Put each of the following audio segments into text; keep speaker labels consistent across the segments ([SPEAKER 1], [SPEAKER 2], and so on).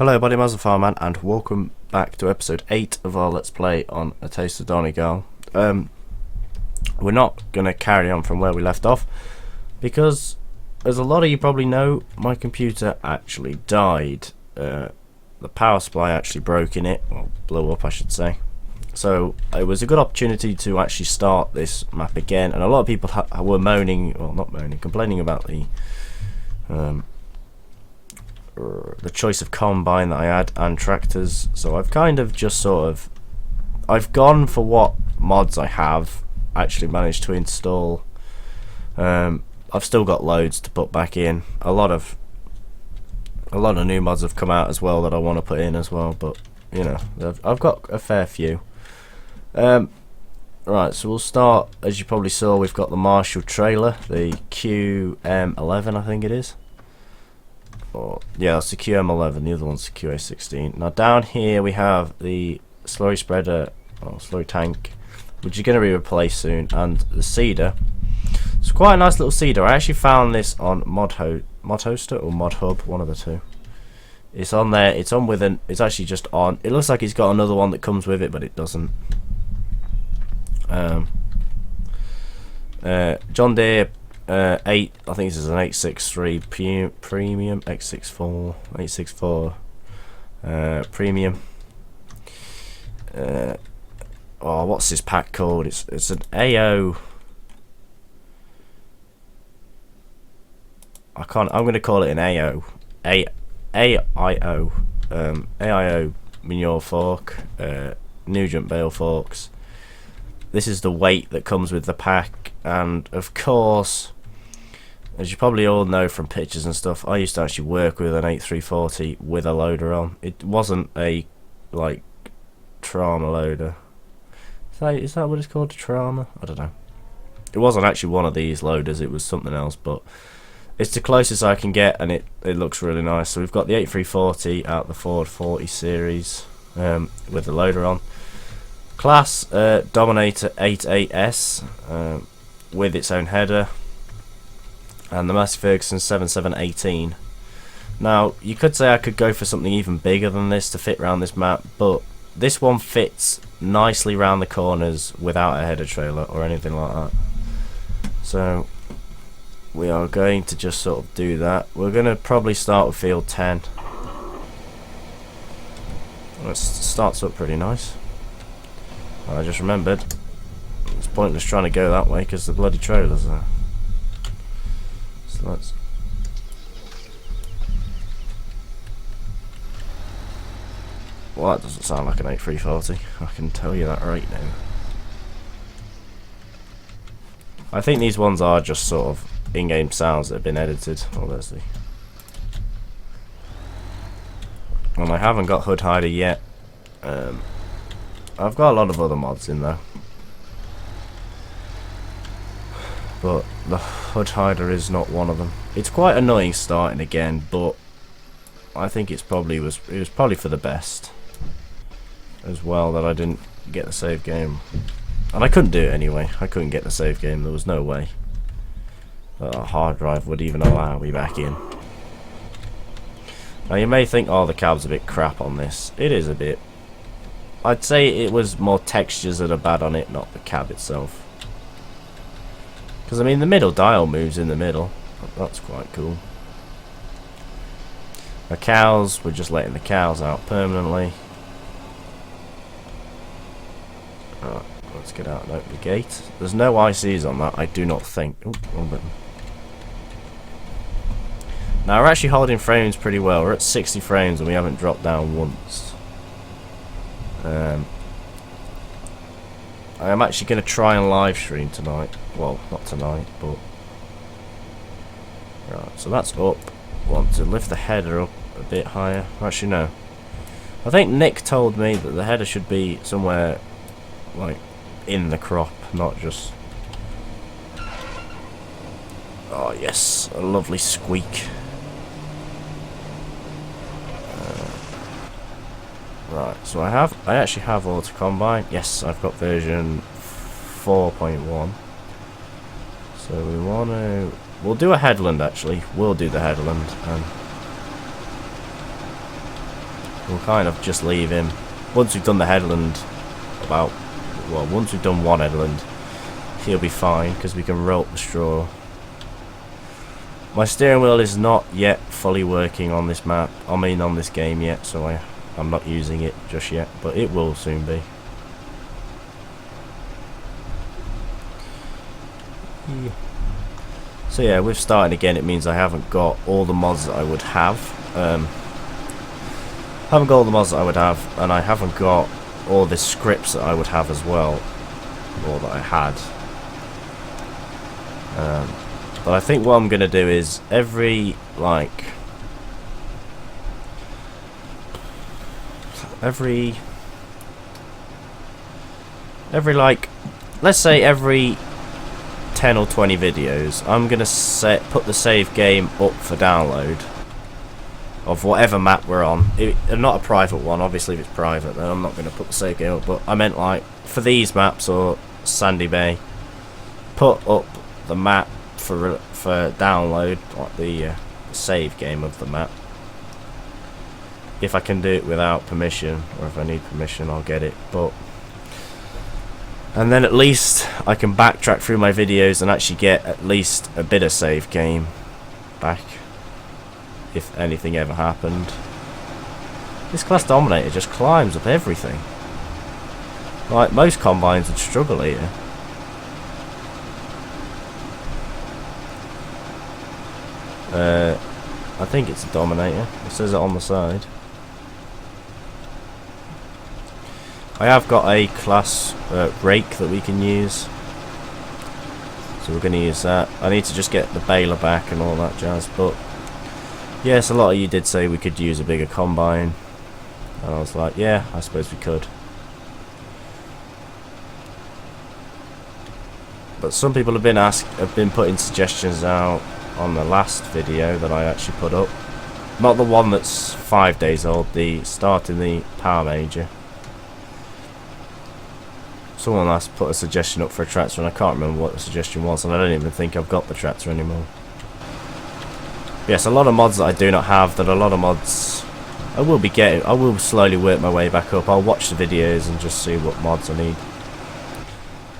[SPEAKER 1] Hello everybody, Farman, and welcome back to episode 8 of our Let's Play on A Taste of Donegal. We're not going to carry on from where we left off, because, as a lot of you probably know, my computer actually died. The power supply actually broke in it, or blew up I should say. So it was a good opportunity to actually start this map again, and a lot of people were moaning, well not moaning, complaining about the choice of combine that I had and tractors. So I've kind of just I've gone for what mods I have actually managed to install. I've still got loads to put back in. A lot of new mods have come out as well that I want to put in as well, but you know, I've got a fair few. Right, so we'll start. As you probably saw, we've got the Marshall trailer, the QM11 I think it is. Yeah, that's the QM11, the other one's the QA16. Now down here we have the slurry spreader, or slurry tank, which is going to be replaced soon, and the seeder. It's quite a nice little seeder. I actually found this on Modhoster or Modhub, one of the two. It's on there, it's on with it's actually just on. It looks like it's got another one that comes with it, but it doesn't. John Deere 8, I think this is an 863 premium, 864 premium. Oh, what's this pack called? It's an AO. I'm going to call it an AO. AIO. AIO manure fork. Nugent bale forks. This is the weight that comes with the pack, and of course, as you probably all know from pictures and stuff, I used to actually work with an 8340 with a loader on. It wasn't a like trauma loader. Is that what it's called? Trauma? I don't know. It wasn't actually one of these loaders, it was something else, but it's the closest I can get, and it looks really nice. So we've got the 8340 out the Ford 40 series with the loader on. Class Dominator 88S with its own header, and the Massey Ferguson 7718. Now you could say I could go for something even bigger than this to fit around this map, but this one fits nicely round the corners without a header trailer or anything like that. So we are going to just sort of do that. We're going to probably start with field 10. It starts up pretty nice. I just remembered it's pointless trying to go that way because the bloody trailer's there. So let's. Well, that doesn't sound like an 8340. I can tell you that right now. I think these ones are just sort of in-game sounds that have been edited. Oh, there's the. And I haven't got Hood Hider yet. I've got a lot of other mods in there, but the Hood Hider is not one of them. It's quite annoying starting again, but I think it was probably for the best as well that I didn't get the save game, and I couldn't do it anyway. I couldn't get the save game. There was no way that a hard drive would even allow me back in. Now you may think, oh, the cab's a bit crap on this. It is a bit. I'd say it was more textures that are bad on it, not the cab itself. Because I mean, the middle dial moves in the middle. That's quite cool. The cows, we're just letting the cows out permanently. Alright, let's get out and open the gate. There's no ICs on that, I do not think. Ooh, wrong button. Now we're actually holding frames pretty well. We're at 60 frames and we haven't dropped down once. I am actually going to try and live stream tonight. Well, not tonight, but right. So that's up. Want to lift the header up a bit higher. Actually, no. I think Nick told me that the header should be somewhere like in the crop, not just. Oh yes, a lovely squeak. Right, so I actually have auto combine. Yes, I've got version 4.1. So we'll do a headland actually. We'll do the headland. we'll kind of just leave him. Once we've done the headland, once we've done one headland, he'll be fine because we can rope the straw. My steering wheel is not yet fully working on this map. I mean on this game yet, so I'm not using it just yet, but it will soon be. Yeah. So yeah, with starting again, it means I haven't got all the mods that I would have. And I haven't got all the scripts that I would have as well, or that I had. But I think what I'm gonna do is every let's say every 10 or 20 videos, I'm gonna put the save game up for download of whatever map we're on. Not a private one, obviously. If it's private, then I'm not gonna put the save game up. But I meant like for these maps or Sandy Bay, put up the map for download, like the save game of the map. If I can do it without permission, or if I need permission, I'll get it. And then at least I can backtrack through my videos and actually get at least a bit of save game back, if anything ever happened. This Class Dominator just climbs up everything. Like, most combines would struggle here. I think it's a Dominator. It says it on the side. I have got a class rake that we can use, so we're going to use that. I need to just get the baler back and all that jazz, but yes, a lot of you did say we could use a bigger combine, and I was like, yeah, I suppose we could. But some people have been putting suggestions out on the last video that I actually put up, not the one that's 5 days old, the starting the Power Major. Someone last put a suggestion up for a tractor, and I can't remember what the suggestion was, and I don't even think I've got the tractor anymore. But yes, a lot of mods that I do not have, that a lot of mods I will be getting. I will slowly work my way back up. I'll watch the videos and just see what mods I need.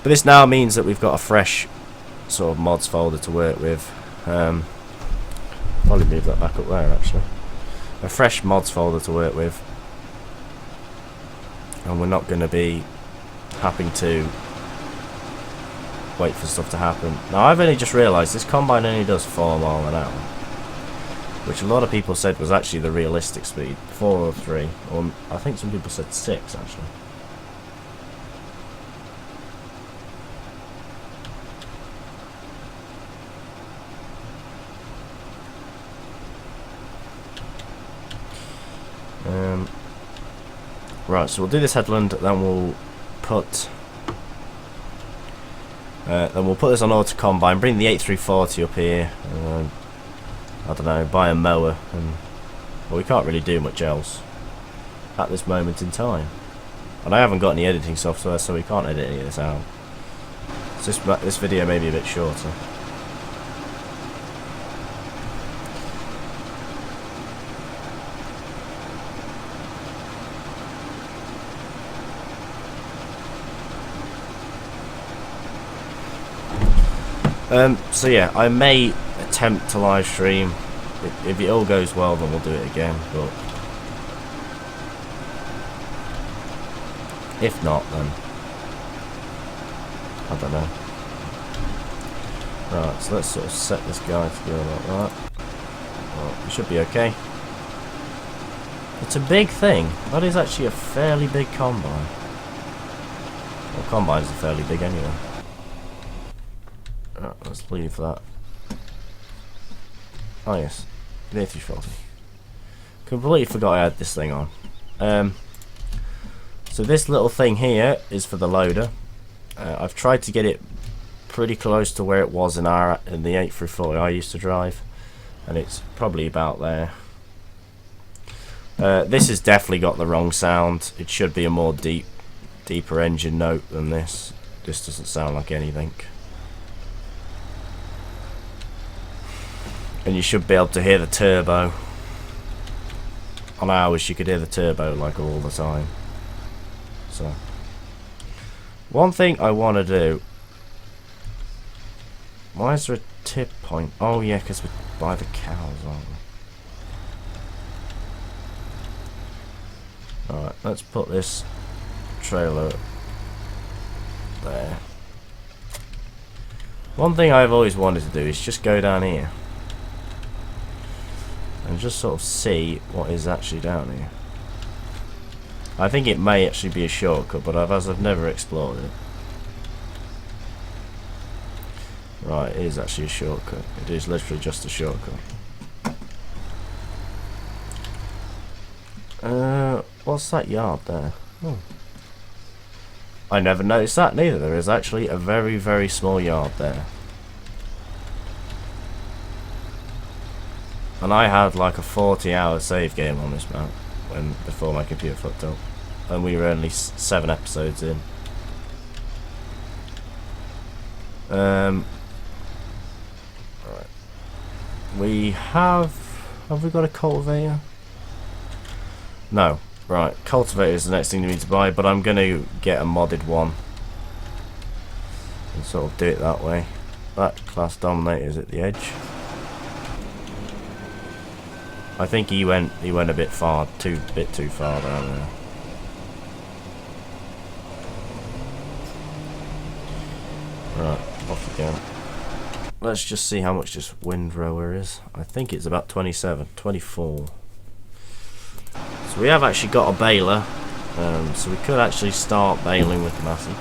[SPEAKER 1] But this now means that we've got a fresh sort of mods folder to work with. Probably move that back up there actually. A fresh mods folder to work with, and we're not going to be having to wait for stuff to happen. Now I've only just realised this combine only does 4 miles an hour, which a lot of people said was actually the realistic speed, 4 or 3, or I think some people said 6 actually. Right, so we'll do this headland, then we'll put this on auto combine, bring the 8340 up here, I don't know, buy a mower, and well, we can't really do much else at this moment in time. And I haven't got any editing software, so we can't edit any of this out. So this video may be a bit shorter. So yeah, I may attempt to live stream. If it all goes well, then we'll do it again, but if not, then I don't know. Right, so let's sort of set this guy to go like that. Well, it should be okay. It's a big thing. That is actually a fairly big combine. Well, combines are fairly big anyway. Right, let's leave that. Oh yes, the 8340. Completely forgot I had this thing on. So this little thing here is for the loader. I've tried to get it pretty close to where it was in the 8340 I used to drive, and it's probably about there. This has definitely got the wrong sound. It should be a more deeper engine note than this. This doesn't sound like anything. And you should be able to hear the turbo on ours you could hear the turbo like all the time. So one thing I want to do, why is there a tip point? Oh yeah, because we're by the cows, aren't we? Alright, let's put this trailer there. One thing I've always wanted to do is just go down here and just sort of see what is actually down here. I think it may actually be a shortcut, but as I've never explored it. Right, it is actually a shortcut. It is literally just a shortcut. What's that yard there? Oh. I never noticed that neither. There is actually a very, very small yard there. And I had like a 40-hour save game on this map before my computer fucked up. And we were only 7 episodes in. Alright. We have we got a cultivator? No. Right, cultivator is the next thing we need to buy, but I'm going to get a modded one and sort of do it that way. That class dominator is at the edge. I think he went a bit too far down there. Right, off we go. Let's just see how much this windrower is. I think it's about 24. So we have actually got a baler, so we could actually start baling with the Massey.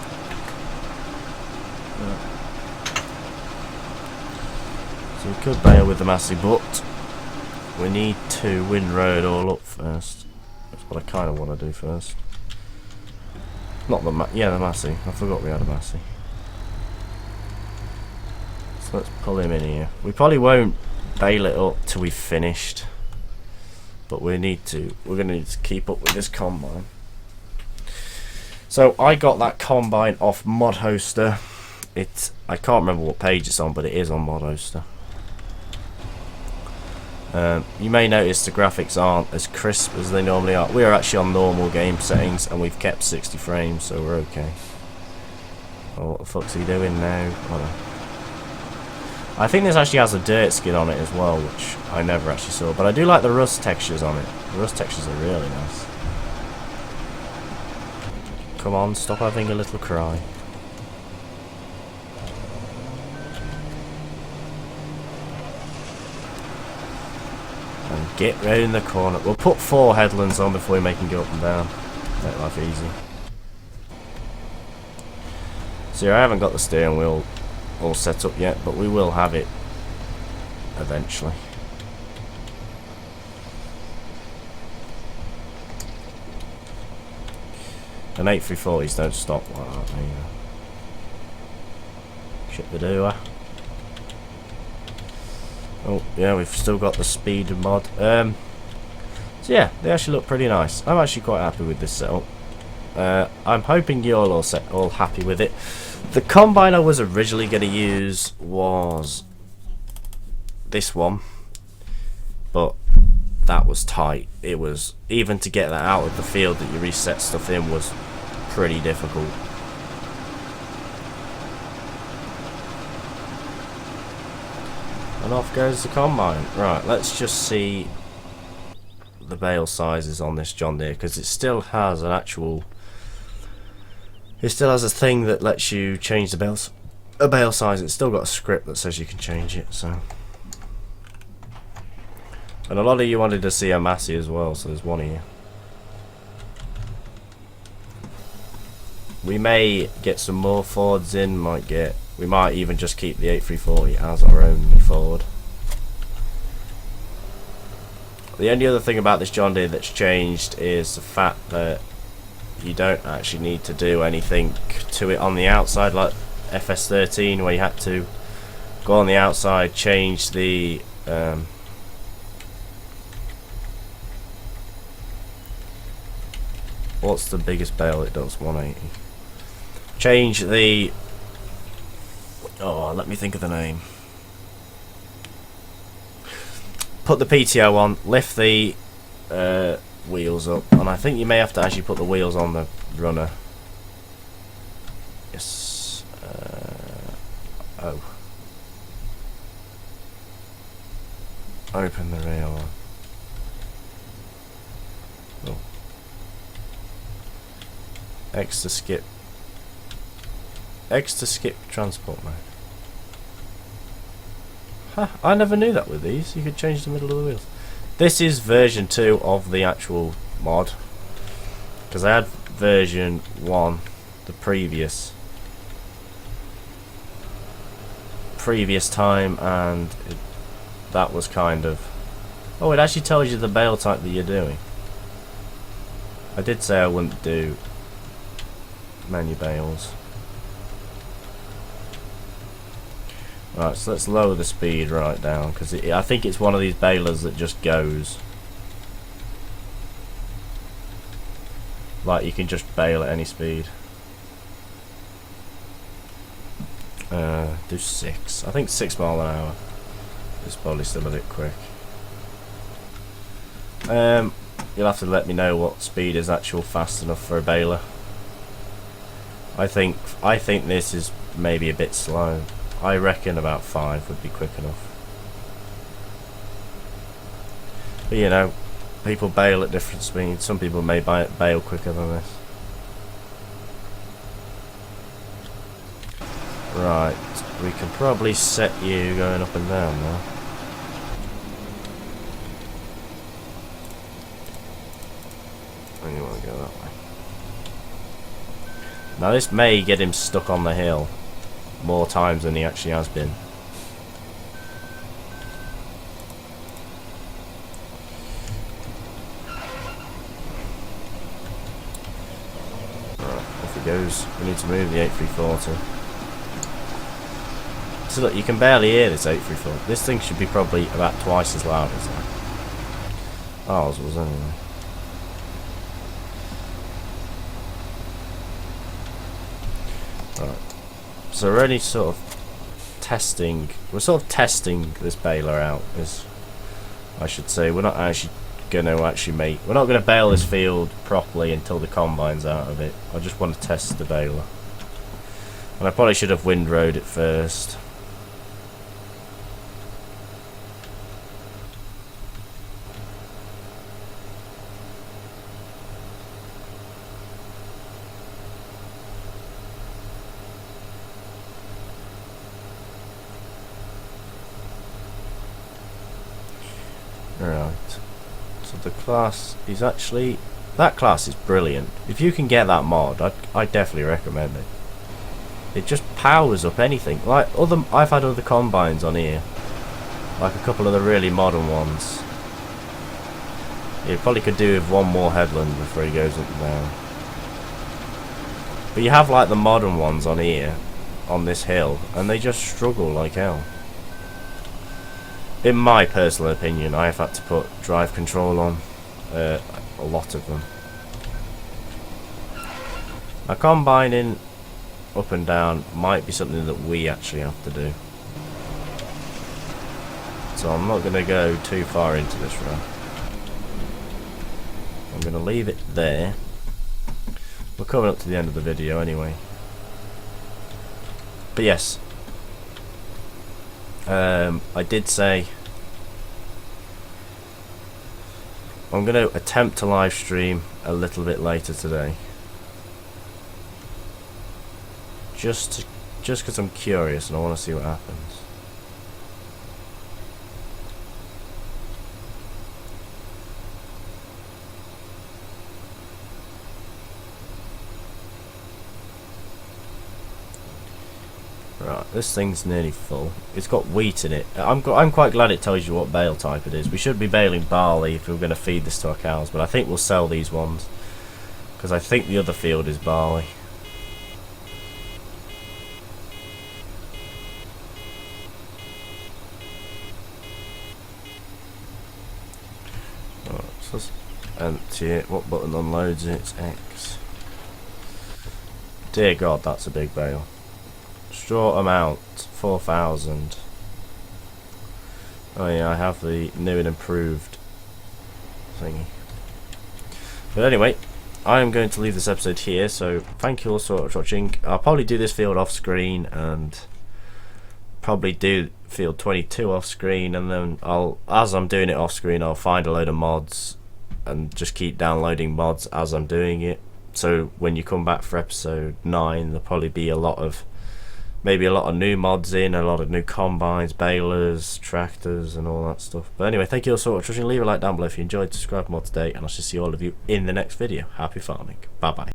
[SPEAKER 1] So we could bale with the Massey, but we need to windrow it all up first. That's what I kind of want to do first. Not the the Massey. I forgot we had a Massey. So let's pull him in here. We probably won't bale it up till we've finished. But we're going to need to keep up with this combine. So I got that combine off Mod Hoster. I can't remember what page it's on, but it is on Mod Hoster. You may notice the graphics aren't as crisp as they normally are. We are actually on normal game settings and we've kept 60 frames, so we're okay. Oh, what the fuck's he doing now? I think this actually has a dirt skin on it as well, which I never actually saw. But I do like the rust textures on it. The rust textures are really nice. Come on, stop having a little cry. And get round the corner. We'll put 4 headlands on before we make him go up and down. Make life easy. See, I haven't got the steering wheel all set up yet, but we will have it eventually. And 8340s don't stop like that either. Shit the doer. Oh yeah, we've still got the speed mod. So yeah, they actually look pretty nice. I'm actually quite happy with this setup. I'm hoping you're all happy with it. The combine I was originally going to use was this one, but that was tight. It was, even to get that out of the field that you reset stuff in was pretty difficult. And off goes the combine. Right, let's just see the bale sizes on this John Deere, because it still has an actual... It still has a thing that lets you change the bale size. It's still got a script that says you can change it. So, and a lot of you wanted to see a Massey as well, so there's one here. We may get some more Fords in. We might even just keep the 8340 as our only Ford. The only other thing about this John Deere that's changed is the fact that you don't actually need to do anything to it on the outside like FS13, where you had to go on the outside, change the what's the biggest bale it does? 180. Change the, oh, let me think of the name. Put the PTO on, lift the wheels up, and I think you may have to actually put the wheels on the runner. Yes. Oh. Open the rear one. Oh. X to skip. X to skip transport mode. Huh, I never knew that with these. You could change the middle of the wheels. This is version 2 of the actual mod. Because I had version 1, the previous time, and that was kind of... Oh, it actually tells you the bale type that you're doing. I did say I wouldn't do menu bales. Right, so let's lower the speed right down, because I think it's one of these balers that just goes. Like, you can just bale at any speed. Do 6. I think 6 mile an hour is probably still a bit quick. You'll have to let me know what speed is actual fast enough for a baler. I think this is maybe a bit slow. I reckon about 5 would be quick enough. But you know, people bale at different speeds. Some people may bale quicker than this. Right, we can probably set you going up and down now. And you want to go that way. Now this may get him stuck on the hill more times than he actually has been. Right, off he goes. We need to move the 8340. So look, you can barely hear this 834. This thing should be probably about twice as loud as that. Ours was anyway. Right. So we're only sort of testing. We're sort of testing this baler out. As I should say, we're not actually going to make. We're not going to bale this field properly until the combine's out of it. I just want to test the baler. And I probably should have windrowed it first. Right, so the class is actually, that class is brilliant. If you can get that mod, I'd definitely recommend it. It just powers up anything. Like I've had other combines on here, like a couple of the really modern ones. You probably could do with one more headland before he goes up and down. But you have like the modern ones on here, on this hill, and they just struggle like hell. In my personal opinion, I have had to put drive control on a lot of them. Now, combining up and down might be something that we actually have to do. So I'm not going to go too far into this row. I'm going to leave it there. We're coming up to the end of the video anyway. But yes. I did say I'm going to attempt to live stream a little bit later today, just because I'm curious and I want to see what happens. Right, this thing's nearly full. It's got wheat in it. I'm quite glad it tells you what bale type it is. We should be baling barley if we were going to feed this to our cows, but I think we'll sell these ones because I think the other field is barley. Right, so let's empty it. What button unloads it? It's X. Dear God, that's a big bale. Straw amount 4,000. Oh yeah, I have the new and improved thingy. But anyway, I am going to leave this episode here, so thank you all so much for watching. I'll probably do this field off screen and probably do field 22 off screen, and then as I'm doing it off screen, I'll find a load of mods and just keep downloading mods as I'm doing it. So when you come back for episode 9, there'll probably be maybe a lot of new mods in, a lot of new combines, balers, tractors and all that stuff. But anyway, thank you all so much for watching. Leave a like down below if you enjoyed, subscribe more today, and I shall see all of you in the next video. Happy farming. Bye bye.